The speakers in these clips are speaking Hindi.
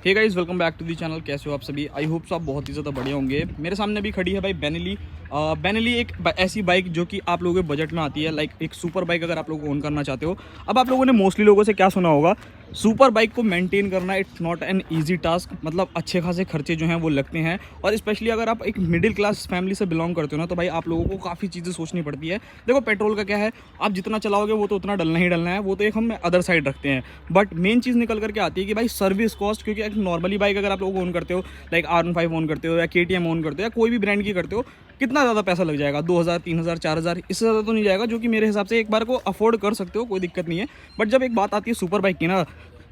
Hey guys, welcome back to the channel. कैसे हो आप सभी? आई होप सो आप बहुत ही ज़्यादा बढ़िया होंगे। मेरे सामने भी खड़ी है भाई बेनेली। बेनेली एक ऐसी बाइक जो कि आप लोगों के बजट में आती है, लाइक एक सुपर बाइक अगर आप लोग ओन करना चाहते हो। अब आप लोगों ने मोस्टली लोगों से क्या सुना होगा, सुपर बाइक को मेंटेन करना it's not an easy task. मतलब अच्छे खासे खर्चे जो हैं वो लगते हैं, और स्पेशली अगर आप एक मिडिल क्लास फैमिली से बिलोंग करते हो ना, तो भाई आप लोगों को काफ़ी चीज़ें सोचनी पड़ती है। देखो, पेट्रोल का क्या है, आप जितना चलाओगे वो तो उतना डलना ही डलना है, वो तो एक हम अदर साइड रखते हैं। बट मेन चीज़ निकल करके आती है कि भाई सर्विस कॉस्ट, क्योंकि एक नॉर्मली बाइक अगर आप लोग ओन करते हो, लाइक R15 ओन करते हो या KTM ओन करते हो या कोई भी ब्रांड की करते हो, कितना ज़्यादा पैसा लग जाएगा? 2000, 3000, 4000, इससे ज़्यादा तो नहीं जाएगा, जो कि मेरे हिसाब से एक बार को अफोर्ड कर सकते हो, कोई दिक्कत नहीं है। बट जब एक बात आती है सुपर बाइक की ना,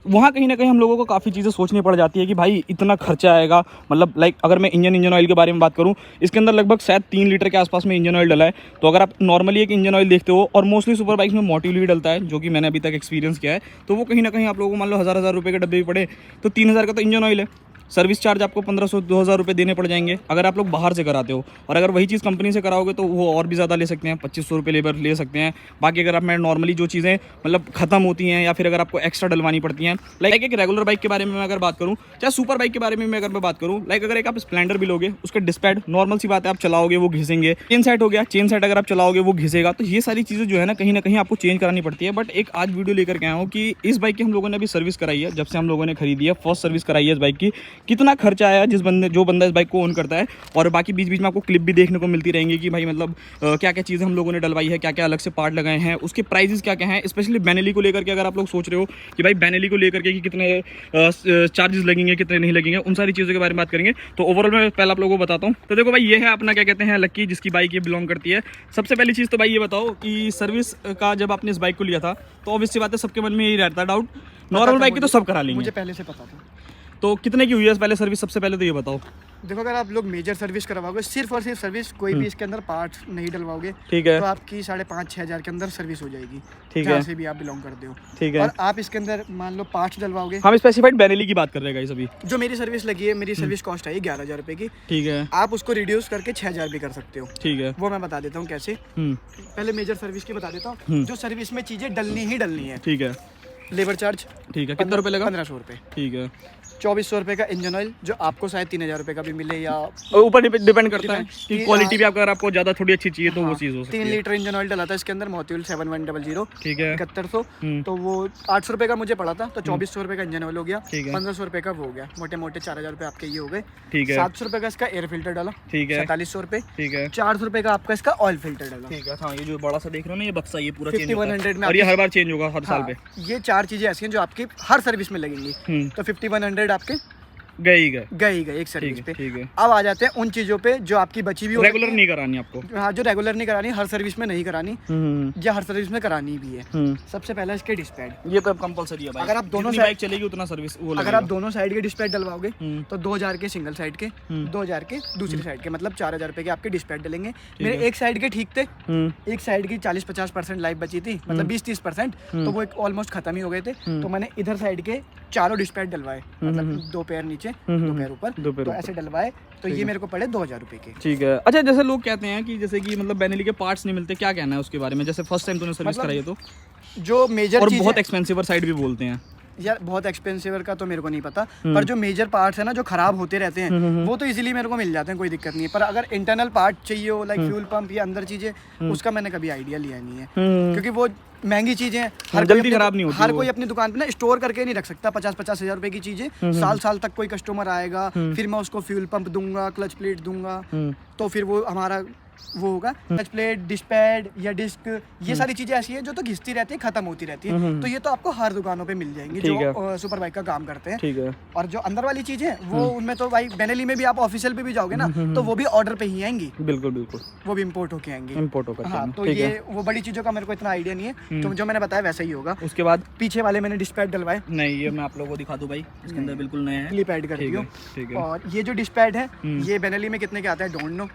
वहाँ कहीं ना कहीं हम लोगों को काफ़ी चीज़ें सोचनी पड़ जाती है कि भाई इतना खर्चा आएगा। मतलब लाइक अगर मैं इंजन ऑयल के बारे में बात करूँ, इसके अंदर लगभग शायद 3 लीटर के आसपास में इंजन ऑयल डला है। तो अगर आप नॉर्मली एक इंजन ऑयल देखते हो, और मोस्टली सुपर बाइक्स में मोटिवली डलता है, जो कि मैंने अभी तक एक्सपीरियंस किया है, तो वो कहीं ना कहीं आप लोगों को मान लो 1000 रुपये के डब्बे भी पड़े तो 3000 का तो इंजन ऑयल है। सर्विस चार्ज आपको 1500-2000 रुपये देने पड़ जाएंगे अगर आप लोग बाहर से कराते हो। और अगर वही चीज़ कंपनी से कराओगे तो वो और भी ज़्यादा ले सकते हैं, 2500 रुपये लेबर ले सकते हैं। बाकी अगर आप मैं नॉर्मली जो चीज़ें मतलब ख़त्म होती हैं या फिर अगर आपको एक्स्ट्रा डलवानी पड़ती हैं, लाइक एक रेगुलर बाइक के बारे में मैं अगर बात करूँ, चाहे सुपर बाइक के बारे में मैं अगर मैं बात करूँ, लाइक अगर एक आप स्प्लेंडर भी लोगे, उसका डिस्पैड नॉर्मल सी बात है, आप चलाओगे वो घिसेंगे। चेन सेट हो गया, चेन सेट अगर आप चलाओगे वो घिसेगा। तो ये सारी चीज़ें जो है ना कहीं आपको चेंज करानी पड़ती है। बट एक आज वीडियो लेकर के आया हूँ कि इस बाइक की हम लोगों ने अभी सर्विस कराई है, जब से हम लोगों ने खरीदी है, फर्स्ट सर्विस कराई है इस बाइक की। कितना खर्चा आया जो बंदा इस बाइक को ओन करता है। और बाकी बीच बीच में आपको क्लिप भी देखने को मिलती रहेंगी कि भाई मतलब क्या क्या चीज़ें हम लोगों ने डलवाई है, क्या क्या अलग से पार्ट लगाए हैं, उसके प्राइजेस क्या क्या हैं। स्पेशली बेनेली को लेकर के अगर आप लोग सोच रहे हो कि भाई बेनेली को लेकर के कि कितने चार्जेस लगेंगे, कितने नहीं लगेंगे, उन सारी चीज़ों के बारे में बात करेंगे। तो ओवरऑल मैं पहले आप लोगों को बताता हूँ। तो देखो भाई, ये है अपना क्या कहते हैं लक्की, जिसकी बाइक ये बिलोंग करती है। सबसे पहली चीज़ तो भाई ये बताओ कि सर्विस का जब आपने इस बाइक को लिया था तो ऑब्वियस सी बात है सबके मन में यही रहता है डाउट, नॉर्मल बाइक की तो सब करा लेंगे। मुझे पहले से पता था। तो कितने की हुई है पहले सर्विस? सबसे पहले तो ये बताओ। देखो, अगर आप लोग मेजर सर्विस करवाओगे, सिर्फ और सिर्फ सर्विस, कोई भी इसके अंदर पार्ट्स नहीं डलवाओगे, ठीक है, तो आपकी 5,500-6 हज़ार के अंदर सर्विस हो जाएगी, ठीक है, जहाँ से भी आप बिलोंग करते हो, ठीक है। और आप इसके अंदर मान लो पार्ट्स डलवाओगे। हम स्पेसिफाइड बेनेली की बात कर रहे हैं गाइस अभी। जो मेरी सर्विस लगी है, मेरी सर्विस कॉस्ट आई 11,000 रुपये की, ठीक है। आप उसको रिड्यूस करके 6,000 भी कर सकते हो, ठीक है, वो मैं बता देता हूँ कैसे। पहले मेजर सर्विस की बता देता हूँ। जो सर्विस में चीज़ें डलनी ही डलनी है, ठीक है, लेबर चार्ज, ठीक है, कितना रुपये लगा? 1500 रुपये। ठीक है। 2400 रुपये का इंजन ऑयल, जो आपको शायद 3000 रुपये का भी मिले, या ऊपर डिपेंड करता है कि क्वालिटी भी अगर आपको ज़्यादा थोड़ी अच्छी चाहिए तो वो चीज़ हो सकती है। 3 लीटर इंजन ऑयल डला था इसके अंदर, मोटिवल 7100, ठीक है, 7100। तो वो 800 रुपये का मुझे पड़ा था, तो 2400 रुपये का इंजन ऑयल हो गया, ठीक है। 1500 रुपये का वो हो गया, मोटे मोटे 4000 रुपये आपके ये हो गए, ठीक है। 700 रुपये का इसका एयर फिल्टर डाला, ठीक है, 4700 रुपये, ठीक है, 400 रुपये का आपका इसका ऑयल फिल्टर डाला, ठीक है। हाँ, ये जो बड़ा सा देख रहे हो ना, ये बक्सा, ये पूरा चेंज 5100 में, और ये हर बार चेंज होगा हर साल पे। ये 4 चीज़ें ऐसी हैं जो आपकी हर सर्विस में लगेंगी। तो 5100 आपके गए ही गए एक सर्विस पे। ठीक है। अब आ जाते हैं उन चीज़ों पे जो आपकी बची हुई रेगुलर नहीं करानी आपको। हाँ, जो रेगुलर नहीं करानी, हर सर्विस में नहीं करानी, या हर सर्विस में करानी भी है। सबसे पहला इसके डिस्पैड, ये तो कंपलसरी है भाई। अगर आप दोनों बाइक चलेगी उतना सर्विस वो लगेगा। अगर आप दोनों साइड के डिस्पैड डलवाओगे तो 2000 के सिंगल साइड के, 2000 के दूसरी साइड के, मतलब 4000 रुपये के आपके डिस्पैड डलेंगे। मेरे एक साइड के ठीक थे, एक साइड की 40-50% लाइफ बची थी, मतलब 20-30%, तो वो ऑलमोस्ट खत्म ही हो गए थे। तो मैंने इधर साइड के चारों डिस्पैड डलवाए, मतलब 2 पैर नीचे, 2 पैर ऊपर, तो ऐसे डलवाए। तो ये मेरे को पड़े 2000 रुपये के। ठीक है। अच्छा, जैसे लोग कहते हैं कि जैसे कि मतलब बेनेली के पार्ट्स नहीं मिलते, क्या कहना है उसके बारे में? जैसे फर्स्ट टाइम तूने सर्विस कराई है तो जो मेजर और बहुत एक्सपेंसिव साइड भी बोलते हैं यार, बहुत एक्सपेंसिव का तो मेरे को नहीं पता, पर जो मेजर पार्ट्स है ना जो खराब होते रहते हैं, वो तो इजीली मेरे को मिल जाते हैं, कोई दिक्कत नहीं है। पर अगर इंटरनल पार्ट चाहिए हो, लाइक फ्यूल पंप या अंदर चीजें, उसका मैंने कभी आइडिया लिया नहीं है, क्योंकि वो महंगी चीजें हैं, जल्दी खराब नहीं होती। हर कोई अपनी दुकान पे ना स्टोर करके नहीं रख सकता 50-50 हज़ार रुपए की चीजें। साल तक कोई कस्टमर आएगा, फिर मैं उसको फ्यूल पंप दूंगा, क्लच प्लेट दूंगा, तो फिर वो हमारा वो होगा। क्लच प्लेट, डिस्पैड या डिस्क, ये सारी चीजें ऐसी हैं जो तो घिसती रहती है, खत्म होती रहती है। तो ये तो आपको हर दुकानों पे मिल जाएंगी जो सुपर बाइक का काम करते हैं। ठीक है। और जो अंदर वाली चीजें वो उनमें तो भाई बेनेली में भी आप ऑफिशियल पे भी जाओगे ना, तो वो भी ऑर्डर पे ही आएंगी। बिल्कुल बिल्कुल, वो भी इम्पोर्ट होके आएंगी, इम्पोर्ट होकर। हाँ, तो ये वो बड़ी चीजों का मेरे को इतना आइडिया नहीं है, तो जो मैंने बताया वैसा ही होगा। उसके बाद पीछे वाले मैंने डिस्पैड डलवाए, नहीं, ये मैं आप लोगों को दिखा दूं भाई, इसके अंदर बिल्कुल नया है, क्लिप ऐड कर दियो। ठीक है। और ये जो डिस्पैड है, ये बेनेली में कितने के आता है डोंट नो।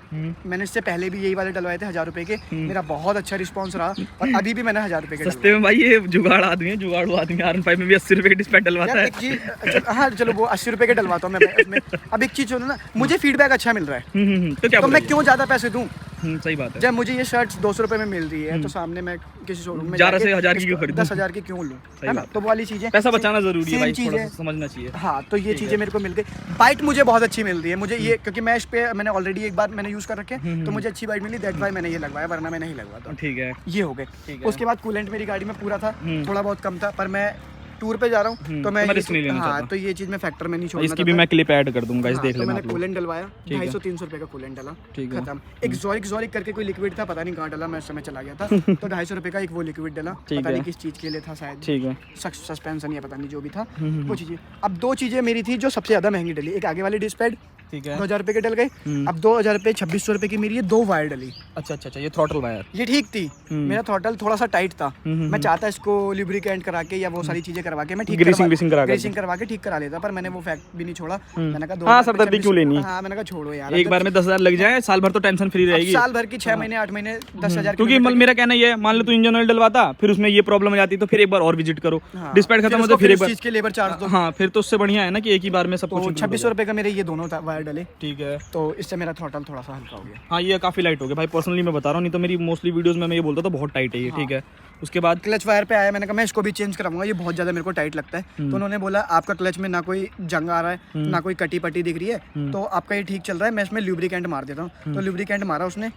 मैंने इससे पहले भी यही वाले डलवाए थे 1000 रुपए के, मेरा बहुत अच्छा रिस्पॉन्स रहा, और अभी भी मैंने 1000 रुपए के सस्ते में भाई। ये जुगाड़ आदमी है, जुगाड़ू आदमी। R15 में भी 80 रुपए की डिस्पैच डलवाता है। एक चीज, हाँ चलो वो 80 रुपए के डलवाता हूँ मैं इसमें। अब एक चीज सुनो ना, मुझे फीडबैक अच्छा मिल रहा है, तो क्या तो मैं क्यों ज्यादा पैसे दूं? सही बात है। जब मुझे ये शर्ट्स 200 रुपए में मिल रही है तो सामने मैं किसी शोरूम में 11 से 1000 की क्यों खरीदूं? 10,000 की क्यों लूँ, है ना? तो वो वाली चीज़ें, पैसा बचाना जरूरी है सेम भाई, चीज़ थोड़ा है। सा समझना चाहिए। हाँ, तो ये चीज़ें मेरे को मिल गई। बाइट मुझे बहुत अच्छी मिल रही है मुझे ये, क्योंकि मैं इस पे मैंने ऑलरेडी एक बार मैंने यूज़ कर रखे, तो मुझे अच्छी बाइट मिली, दैट वाई मैंने ये लगवाया, वरना मैं नहीं लगवाता। ठीक है। ये हो गए। उसके बाद कूलेंट मेरी गाड़ी में पूरा था, थोड़ा बहुत कम था, पर मैं टूर पे जा रहा हूँ तो मैं रिस्क नहीं लेना हाँ, चाहता। तो ये चीज़ मैं फैक्टर में नहीं छोड़ना इसकी भी मैं क्लिप ऐड कर दूंगा, इस देख तो लेना मैंने आप लोग। कूलेंट डलवाया, ठीक है। 250-300 रुपये का कूलेंट डाला, ठीक है। खत्म। एक ज़ोरिक करके कोई लिक्विड था, पता नहीं कहाँ डाला, मैं उस समय चला गया था, तो 250 रुपये का एक वो लिक्विड डाला, ठीक पता है। नहीं किस चीज़ के लिए था शायद, ठीक है। सस्पेंशन या पता नहीं जो भी था वो चीज़ें। अब 2 चीज़ें मेरी थी जो सबसे ज़्यादा महंगी डली, एक आगे वाली डिस्क पैड, ठीक है। 2000 रुपये के डल गए। अब 2000 रुपये 2600 रुपये की मेरी ये 2 वायर डली। अच्छा, ये थ्रॉटल वायर। ये ठीक थी, मेरा थ्रॉटल थोड़ा सा टाइट था, मैं चाहता इसको लुब्रिकेंट करा के या वो सारी चीजें करवा के मैं ठीक ग्रीसिंग करवा के ठीक करा लेता, पर मैंने वो फैक्ट भी नहीं छोड़ा। मैंने कहा हाँ, सरदर्दी क्यों लेनी? हाँ, मैंने कहा छोड़ो यार, एक बार में 10,000 लग जाए, साल भर तो टेंशन फ्री रहेगी। साल भर की 6 महीने 8 महीने 10,000। क्योंकि मेरा कहना ये है, मान लो तू इंजन ऑयल डलवाता, फिर उसमें ये प्रॉब्लम हो जाती, तो फिर एक बार और विजिट करो, डिस्पैच खत्म होता, फिर एक बार चीज के लेबर चार्ज दो। हाँ, फिर तो उससे बढ़िया है ना कि एक ही बार में सब कुछ। 2600 रुपये का मेरे ये दोनों वायर डले, ठीक है। तो इससे मेरा थ्रॉटल थोड़ा सा हल्का हो गया। हाँ, ये काफी लाइट हो गया भाई, पर्सनली मैं बता रहा हूँ, नहीं तो मेरी मोस्टली वीडियोस में मैं ये बोलता था बहुत टाइट है ये, ठीक है। उसके बाद क्लच वायर पे आया, मैंने कहा मैं इसको भी चेंज कराऊंगा, ये बहुत ज़्यादा मेरे को टाइट लगता है। तो उन्होंने बोला आपका क्लच में ना कोई जंग आ रहा है, ना कोई कटी पट्टी दिख रही है, तो आपका ये ठीक चल रहा है, मैं इसमें लुब्रिकेंट मार देता हूँ। तो लुब्रिकेंट मारा उसने,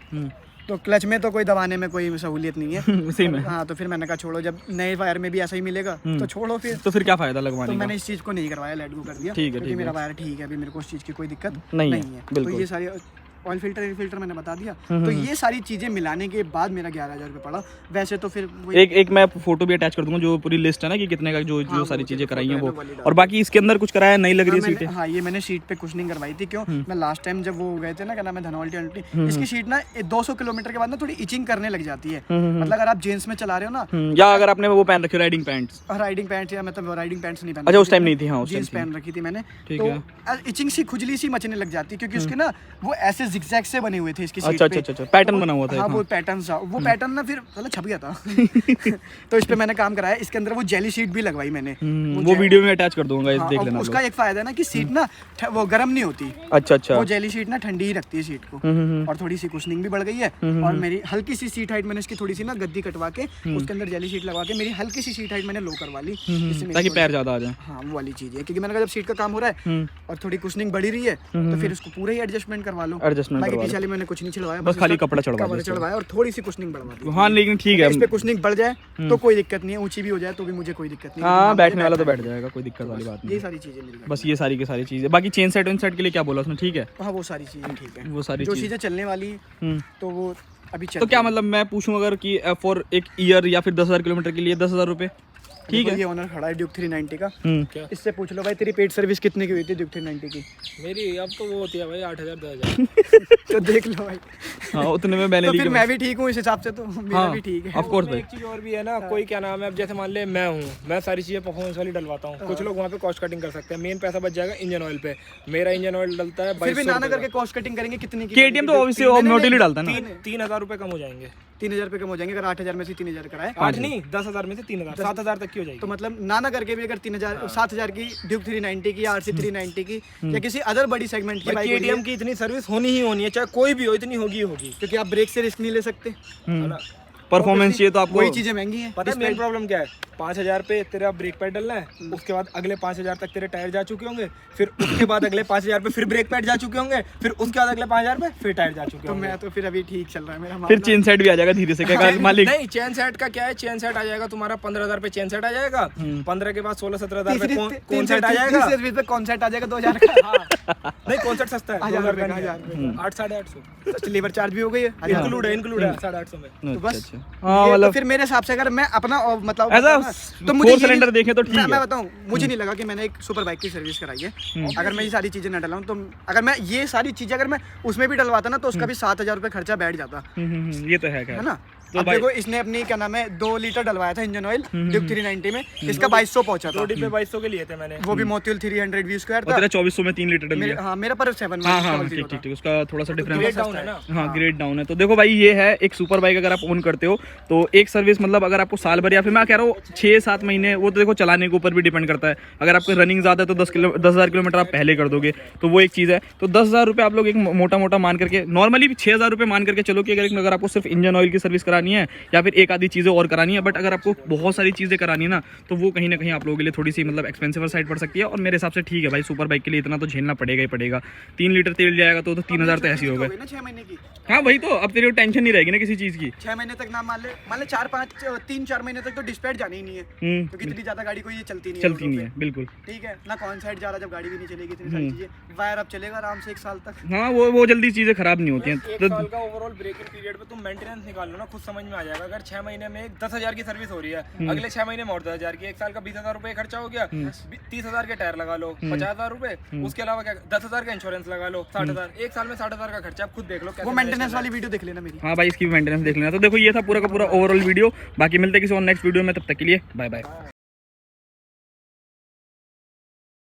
तो क्लच में तो कोई दबाने में कोई सहूलियत नहीं है। सही में। हाँ, तो फिर मैंने कहा छोड़ो, जब नए वायर में भी ऐसा ही मिलेगा तो छोड़ो फिर। तो फिर क्या फायदा लगवाने तो का? मैंने इस चीज़ को नहीं करवाया, लेट गो कर दिया, ठीक है, क्योंकि ठीक मेरा है। वायर ठीक है, अभी मेरे को उस चीज़ की कोई दिक्कत नहीं है, है। बिल्कुल। तो ये सारी ऑयल फिल्टर मैंने बता दिया। तो ये सारी चीज़ें मिलाने के बाद मेरा 11,000 रुपये पड़ा। वैसे तो फिर एक मैं फोटो भी अटैच कर दूंगा, जो पूरी लिस्ट है ना कि कितने का जो सारी चीजें कराई हैं वो। और बाकी इसके अंदर कुछ कराया नहीं लग रही है सीटें? हाँ, ये मैंने सीट पे कुशनिंग करवाई थी। क्यों? मैं लास्ट टाइम जब वो गए थे ना, क्या नाम है, धनौल्टी, इसकी सीट ना 200 किलोमीटर के बाद ना थोड़ी इचिंग करने लग जाती है। मतलब अगर आप जींस में चला रहे हो ना, या अगर आपने वो पहन रखी राइडिंग पैंट्स या मतलब राइडिंग पैंट्स नहीं पहन। अच्छा, उस टाइम नहीं थी। हाँ, जींस पहन रखी थी मैंने, ठीक तो है। इचिंग सी खुजली सी मचने लग जाती है, क्योंकि उसके ना वो ऐसे जिगजैग से बने हुए थे इसकी सीट पे। अच्छा, पैटर्न बना हुआ था। हाँ, वो पैटर्न था, वो पैटर्न ना फिर मतलब छप गया था। तो इस पे मैंने काम कराया, इसके अंदर वो जेली शीट भी लगवाई मैंने, वो वीडियो में अटैच कर दूंगा, इस देख लेना। उसका एक फायदा है ना कि सीट ना वो गर्म नहीं होती। अच्छा, वो जेली शीट ना ठंडी ही रखती है सीट को, और थोड़ी सी कुशनिंग भी बढ़ गई है। और मेरी हल्की सी सीट हाइट मैंने इसकी थोड़ी सी ना गद्दी कटवा के उसके अंदर जेली शीट लगा के मेरी हल्की सी सीट हाइट मैंने लो करवा ली, ताकि पैर ज्यादा आ जाए। हाँ, वो वाली चीज है, क्योंकि मैंने कहा जब सीट का काम हो रहा है और थोड़ी कुशनिंग बढ़ी रही है, तो फिर उसको पूरा ही एडजस्टमेंट करवा लो। बाकी पीछे वाली मैंने कुछ नहीं चढ़वाया, बस खाली कपड़ा चढ़वाया और थोड़ी सी कुशनिंग बढ़वा दी। हाँ, लेकिन ठीक है, इस पे कुशनिंग बढ़ जाए तो कोई दिक्कत नहीं है, ऊंची भी हो जाए तो भी मुझे कोई दिक्कत नहीं है। हाँ, बैठने वाला तो बैठ जाएगा, कोई दिक्कत वाली बात ये नहीं। सारी चीजें मेरी। बस ये सारी की सारी चीजें। बाकी चेन सेट के लिए क्या बोला उसने? ठीक है, हाँ, वो सारी चीजें ठीक है, वो सारी जो चीजें चलने वाली तो वो अभी चल। तो क्या मतलब मैं पूछूं अगर कि फॉर एक ईयर या फिर 10,000 किलोमीटर के लिए 10,000 रुपए, ठीक है। ये ओनर खड़ा है ड्यूक 390 का, क्या? इससे पूछ लो भाई तेरी पेड सर्विस कितने की हुई थी ड्यूक 390 की? मेरी अब तो वो होती है भाई 8,000 10,000। तो देख लो भाई। हाँ, उतने में तो फिर मैं भी ठीक हूँ इस हिसाब से, तो मेरा भी ठीक है। ऑफ कोर्स भाई। एक चीज और भी है ना, कोई क्या नाम है, अब जैसे मान ले मैं हूँ, मैं सारी चीजें परफॉर्मेंस वाली डलवाता हूँ, कुछ लोग वहाँ पे कॉस्ट कटिंग कर सकते हैं, मेन पैसा बच जाएगा इंजन ऑयल पे। मेरा इंजन ऑयल डलता है फिर भी नाना करके कॉस्ट कटिंग करेंगे कितनी की? केटीएम तो ऑब्वियसली ऑटोमेटिकली डालता है ना। 3,000 रुपए कम हो जाएंगे। 3,000 रुपये कम हो जाएंगे अगर 8,000 में से 3,000 कराए। 8 नहीं, 10,000 में से 3,000 7,000 तक की हो जाएगी। तो मतलब नाना करके भी अगर 3,000 7,000 की ड्यूक 390 की या RC 390 की या किसी अदर बड़ी सेगमेंट की बाइक केटीएम की इतनी सर्विस होनी ही होनी है, चाहे कोई भी हो, इतनी होगी ही होगी। क्योंकि आप ब्रेक से रिस्क नहीं ले सकते, परफॉर्मेंस चाहिए तो आपको। वही चीजें महंगी हैं। पता है मेन प्रॉब्लम क्या है? 5,000 पे तेरा ब्रेक पैड डलना है, उसके बाद अगले 5,000 तक तेरे टायर जा चुके होंगे, फिर उसके बाद अगले 5,000 पे फिर ब्रेक पैड जा चुके होंगे, फिर उसके बाद अगले 5,000 पे फिर टायर जा चुके तो होंगे। मैं तो फिर अभी ठीक चल रहा है मेरा फिर चेन सेट भी आ जाएगा धीरे से, क्या मालिक? नहीं, चेन सेट का क्या है, चेन सेट आ जाएगा तुम्हारा 15,000 पे चेन सेट आ जाएगा, 15 के बाद 16-17,000 पे कौन सेट आ जाएगा, कौन सेट आ जाएगा 2,000 का। नहीं कौन सेट सस्ता है, 1,000 2,000 का नहीं है, 1,000 800-850 तो लेबर चार्ज भी हो गई है, इंक्लूड है 850 में। तो बस हाँ, ये तो मतलब फिर मेरे हिसाब से अगर मैं अपना मतलब ऐसा तो मुझे 4 सिलेंडर देखें तो ठीक मैं है। बताऊं, मुझे नहीं लगा कि मैंने एक सुपर बाइक की सर्विस कराई है। अगर मैं ये सारी चीजें न डलाऊं, तो अगर मैं ये सारी चीजें अगर मैं उसमें भी डलवाता ना, तो उसका भी 7,000 रुपये खर्चा बैठ जाता, ये तो है है ना? तो अब देखो इसने अपनी क्या नाम है 2 लीटर डलवाया था इंजन ऑयल ड्यूक 390 में, इसका 2200 पहुंचा था। 2 डिब्बे 2200 के लिए थे मैंने, वो भी मोतिल 300 वी स्क्वायर और था। तेरा 2400 में 3 लीटर डल गया। हाँ मेरा पर 7 हाँ हाँ ठीक ठीक ठीक, उसका थोड़ा सा ग्रेड डिफरेंस डाउन है ना। हाँ ग्रेड डाउन है। तो देखो भाई ये है एक सुपर बाइक, अगर आप ओन करते हो तो एक सर्विस मतलब अगर आपको साल भर या फिर मैं कह रहा हूँ 6-7 महीने, वो तो देखो चलाने के ऊपर भी डिपेंड करता है। अगर आपको रनिंग ज़्यादा है तो 10,000 किलोमीटर आप पहले कर दोगे, तो वो एक चीज़ है। तो 10,000 रुपये आप लोग एक मोटा मोटा मान करके, नॉर्मली भी 6,000 रुपये मान करके चलो कि अगर आपको सिर्फ इंजन ऑयल की सर्विस करानी है या फिर एक आधी चीज़ें और करानी है, बट अगर आपको बहुत सारी चीज़ें करानी है ना तो वो कहीं ना कहीं आप लोगों के लिए थोड़ी सी मतलब एक्सपेंसिव साइड पड़ सकती है। और मेरे हिसाब से ठीक है भाई, सुपर बाइक के लिए इतना तो झेलना पड़ेगा ही पड़ेगा। 3 लीटर तेल जाएगा तो 3,000 तो ऐसे ही हो गए। 6 महीने की। हाँ वही तो, अब तेरे को टेंशन नहीं रहेगी ना किसी चीज़ की। 6 महीने तक ना मान ले 3-4 महीने तक तो डिस्पैच जानी ही नहीं है, क्योंकि इतनी ज्यादा गाड़ी कोई ये चलती नहीं है बिल्कुल। ठीक है ना, कौन साइड जा रहा जब गाड़ी भी नहीं चलेगी, इतनी सारी चीजें। वायर अब चलेगा आराम से 1 साल तक। हाँ वो जल्दी चीज़ें खराब नहीं होती हैं। 1 साल का ओवरऑल ब्रेकिंग पीरियड पे तुम मेंटेनेंस निकाल लो ना, खुद समझ में आ जाएगा। अगर 6 महीने में 10,000 की सर्विस हो रही है, अगले 6 महीने में और 10,000 की, 1 साल का 20,000 रुपए खर्चा हो गया। 30,000 के टायर लगा लो, 50,000 रुपए, उसके अलावा क्या 10,000 का इंश्योरेंस लगा लो, 60,000, 1 साल में 60,000 का खर्चा। आप खुद देख लो वो मेंटेनेंस वाली वीडियो देख लेना मेरी। हाँ भाई इसकी मेंटेनेंस देख लेना। तो देखो ये था पूरा का पूरा ओवरऑल वीडियो। बाकी मिलते हैं किसी और नेक्स्ट वीडियो में, तब तक के लिए बाय बाय।